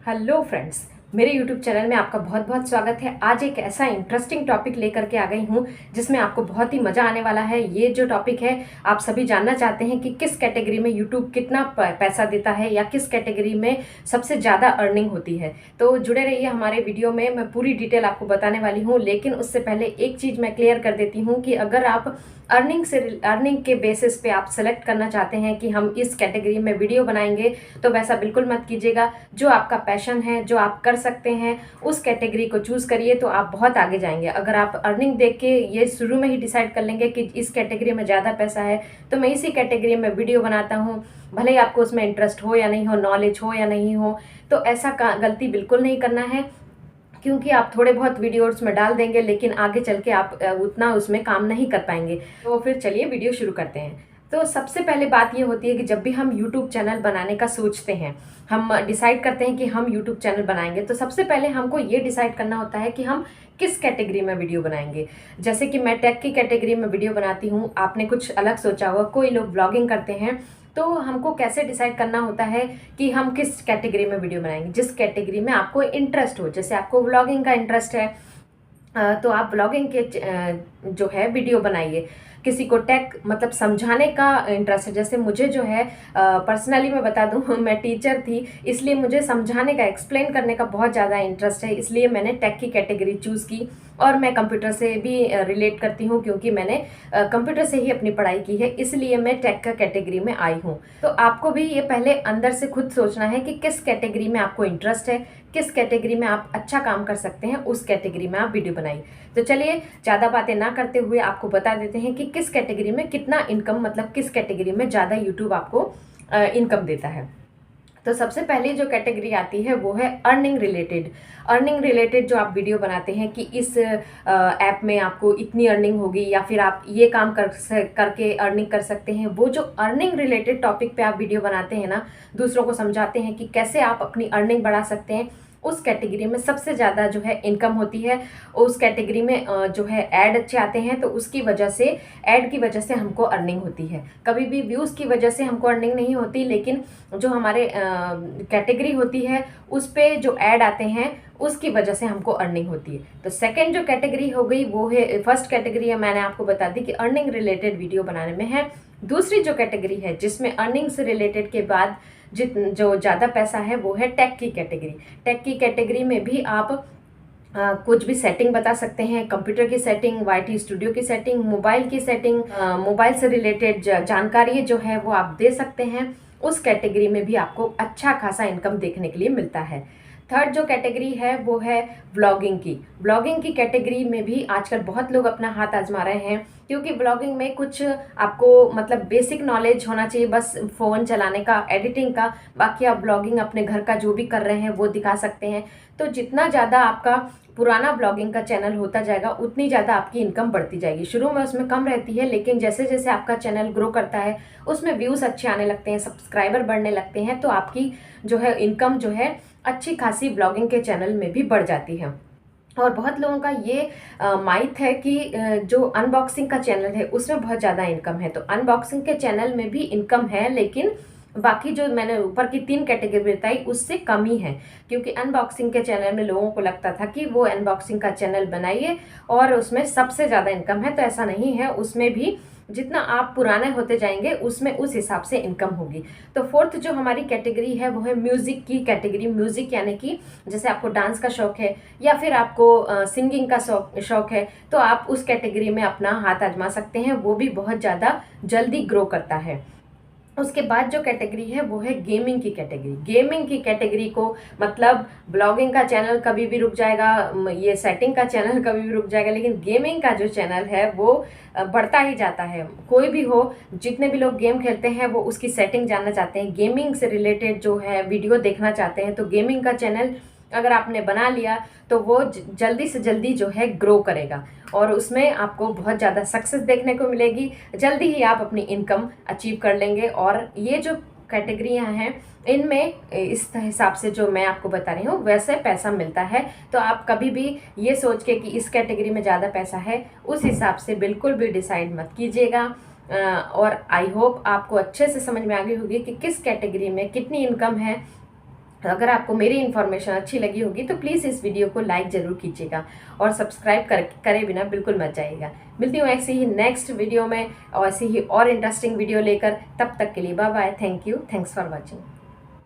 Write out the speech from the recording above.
Hello friends, मेरे YouTube channel में आपका बहुत बहुत स्वागत है। आज एक ऐसा इंटरेस्टिंग टॉपिक लेकर के आ गई हूँ जिसमें आपको बहुत ही मज़ा आने वाला है। ये जो टॉपिक है, आप सभी जानना चाहते हैं कि किस कैटेगरी में यूट्यूब कितना पैसा देता है या किस कैटेगरी में सबसे ज़्यादा अर्निंग होती है। तो जुड़े रहिए हमारे वीडियो में, मैं पूरी डिटेल आपको बताने वाली हूँ। लेकिन उससे पहले एक चीज़ मैं क्लियर कर देती हूँ कि अगर आप अर्निंग के बेसिस पे आप सेलेक्ट करना चाहते हैं कि हम इस कैटेगरी में वीडियो बनाएंगे, तो वैसा बिल्कुल मत कीजिएगा। जो आपका पैशन है, जो आप कर सकते हैं, उस कैटेगरी को चूज़ करिए तो आप बहुत आगे जाएंगे। अगर आप अर्निंग देख के ये शुरू में ही डिसाइड कर लेंगे कि इस कैटेगरी में ज़्यादा पैसा है तो मैं इसी कैटेगरी में वीडियो बनाता हूँ, भले ही आपको उसमें इंटरेस्ट हो या नहीं हो, नॉलेज हो या नहीं हो, तो ऐसा गलती बिल्कुल नहीं करना है। क्योंकि आप थोड़े बहुत वीडियोस में डाल देंगे लेकिन आगे चल के आप उतना उसमें काम नहीं कर पाएंगे। तो फिर चलिए वीडियो शुरू करते हैं। तो सबसे पहले बात ये होती है कि जब भी हम यूट्यूब चैनल बनाने का सोचते हैं, हम डिसाइड करते हैं कि हम यूट्यूब चैनल बनाएंगे, तो सबसे पहले हमको ये डिसाइड करना होता है कि हम किस कैटेगरी में वीडियो बनाएंगे। जैसे कि मैं टेक की कैटेगरी में वीडियो बनाती हूँ, आपने कुछ अलग सोचा होगा, कोई लोग ब्लॉगिंग करते हैं। तो हमको कैसे डिसाइड करना होता है कि हम किस कैटेगरी में वीडियो बनाएंगे। जिस कैटेगरी में आपको इंटरेस्ट हो, जैसे आपको व्लॉगिंग का इंटरेस्ट है तो आप व्लॉगिंग के जो है वीडियो बनाइए। किसी को टेक मतलब समझाने का इंटरेस्ट है, जैसे मुझे जो है पर्सनली मैं बता दूं मैं टीचर थी, इसलिए मुझे समझाने का, एक्सप्लेन करने का बहुत ज़्यादा इंटरेस्ट है, इसलिए मैंने टेक की कैटेगरी चूज़ की। और मैं कंप्यूटर से भी रिलेट करती हूँ क्योंकि मैंने कंप्यूटर से ही अपनी पढ़ाई की है, इसलिए मैं टेक का कैटेगरी में आई हूँ। तो आपको भी ये पहले अंदर से खुद सोचना है कि किस कैटेगरी में आपको इंटरेस्ट है, किस कैटेगरी में आप अच्छा काम कर सकते हैं, उस कैटेगरी में आप वीडियो बनाइए। तो चलिए ज़्यादा बातें ना करते हुए आपको बता देते हैं कि किस कैटेगरी में कितना इनकम, मतलब किस कैटेगरी में ज़्यादा यूट्यूब आपको इनकम देता है। तो सबसे पहले जो कैटेगरी आती है वो है अर्निंग रिलेटेड। अर्निंग रिलेटेड जो आप वीडियो बनाते हैं कि इस ऐप में आपको इतनी अर्निंग होगी या फिर आप ये काम करके अर्निंग कर सकते हैं, वो जो अर्निंग रिलेटेड टॉपिक पे आप वीडियो बनाते हैं ना, दूसरों को समझाते हैं कि कैसे आप अपनी अर्निंग बढ़ा सकते हैं, उस कैटेगरी में सबसे ज़्यादा जो है इनकम होती है। उस कैटेगरी में जो है ऐड अच्छे आते हैं, तो उसकी वजह से, ऐड की वजह से हमको अर्निंग होती है। कभी भी व्यूज़ की वजह से हमको अर्निंग नहीं होती, लेकिन जो हमारे कैटेगरी होती है उस पे जो ऐड आते हैं उसकी वजह से हमको अर्निंग होती है। तो सेकंड जो कैटेगरी हो गई वो है, फर्स्ट कैटेगरी है मैंने आपको बता दी कि अर्निंग रिलेटेड वीडियो बनाने में है। दूसरी जो कैटेगरी है जिसमें अर्निंग से रिलेटेड के बाद जो ज़्यादा पैसा है वो है टेक की कैटेगरी। टेक की कैटेगरी में भी आप कुछ भी सेटिंग बता सकते हैं, कंप्यूटर की सेटिंग, वाईटी स्टूडियो की सेटिंग, मोबाइल की सेटिंग, मोबाइल से रिलेटेड जानकारी जो है वो आप दे सकते हैं। उस कैटेगरी में भी आपको अच्छा खासा इनकम देखने के लिए मिलता है। थर्ड जो कैटेगरी है वो है व्लॉगिंग की। व्लॉगिंग की कैटेगरी में भी आजकल बहुत लोग अपना हाथ आजमा रहे हैं, क्योंकि व्लॉगिंग में कुछ आपको मतलब बेसिक नॉलेज होना चाहिए, बस फ़ोन चलाने का, एडिटिंग का। बाकी आप व्लॉगिंग अपने घर का जो भी कर रहे हैं वो दिखा सकते हैं। तो जितना ज़्यादा आपका पुराना ब्लॉगिंग का चैनल होता जाएगा उतनी ज़्यादा आपकी इनकम बढ़ती जाएगी। शुरू में उसमें कम रहती है, लेकिन जैसे जैसे आपका चैनल ग्रो करता है उसमें व्यूज़ अच्छे आने लगते हैं, सब्सक्राइबर बढ़ने लगते हैं, तो आपकी जो है इनकम जो है अच्छी खासी ब्लॉगिंग के चैनल में भी बढ़ जाती है। और बहुत लोगों का ये माइथ है कि जो अनबॉक्सिंग का चैनल है उसमें बहुत ज़्यादा इनकम है। तो अनबॉक्सिंग के चैनल में भी इनकम है, लेकिन बाकी जो मैंने ऊपर की 3 कैटेगरी बताई उससे कम ही है। क्योंकि अनबॉक्सिंग के चैनल में लोगों को लगता था कि वो अनबॉक्सिंग का चैनल बनाइए और उसमें सबसे ज़्यादा इनकम है, तो ऐसा नहीं है। उसमें भी जितना आप पुराने होते जाएंगे उसमें उस हिसाब से इनकम होगी। तो फोर्थ जो हमारी कैटेगरी है वो है म्यूज़िक की कैटेगरी। म्यूज़िक यानी कि जैसे आपको डांस का शौक़ है या फिर आपको सिंगिंग का शौक़ है, तो आप उस कैटेगरी में अपना हाथ आजमा सकते हैं, वो भी बहुत ज़्यादा जल्दी ग्रो करता है। उसके बाद जो कैटेगरी है वो है गेमिंग की कैटेगरी। गेमिंग की कैटेगरी को मतलब ब्लॉगिंग का चैनल कभी भी रुक जाएगा, ये सेटिंग का चैनल कभी भी रुक जाएगा, लेकिन गेमिंग का जो चैनल है वो बढ़ता ही जाता है। कोई भी हो, जितने भी लोग गेम खेलते हैं वो उसकी सेटिंग जानना चाहते हैं, गेमिंग से रिलेटेड जो है वीडियो देखना चाहते हैं, तो गेमिंग का चैनल अगर आपने बना लिया तो वो जल्दी से जल्दी जो है ग्रो करेगा और उसमें आपको बहुत ज़्यादा सक्सेस देखने को मिलेगी। जल्दी ही आप अपनी इनकम अचीव कर लेंगे। और ये जो कैटेगरियां हैं इनमें इस हिसाब से जो मैं आपको बता रही हूँ वैसे पैसा मिलता है। तो आप कभी भी ये सोच के कि इस कैटेगरी में ज़्यादा पैसा है उस हिसाब से बिल्कुल भी डिसाइड मत कीजिएगा। और आई होप आपको अच्छे से समझ में आ गई होगी कि किस कैटेगरी में कितनी इनकम है अगर आपको मेरी इन्फॉर्मेशन अच्छी लगी होगी तो प्लीज़ इस वीडियो को लाइक ज़रूर कीजिएगा और सब्सक्राइब करे बिना बिल्कुल मत जाइएगा। मिलती हूँ ऐसे ही नेक्स्ट वीडियो में और ऐसे ही और इंटरेस्टिंग वीडियो लेकर। तब तक के लिए bye bye. Thank you. Thanks for watching.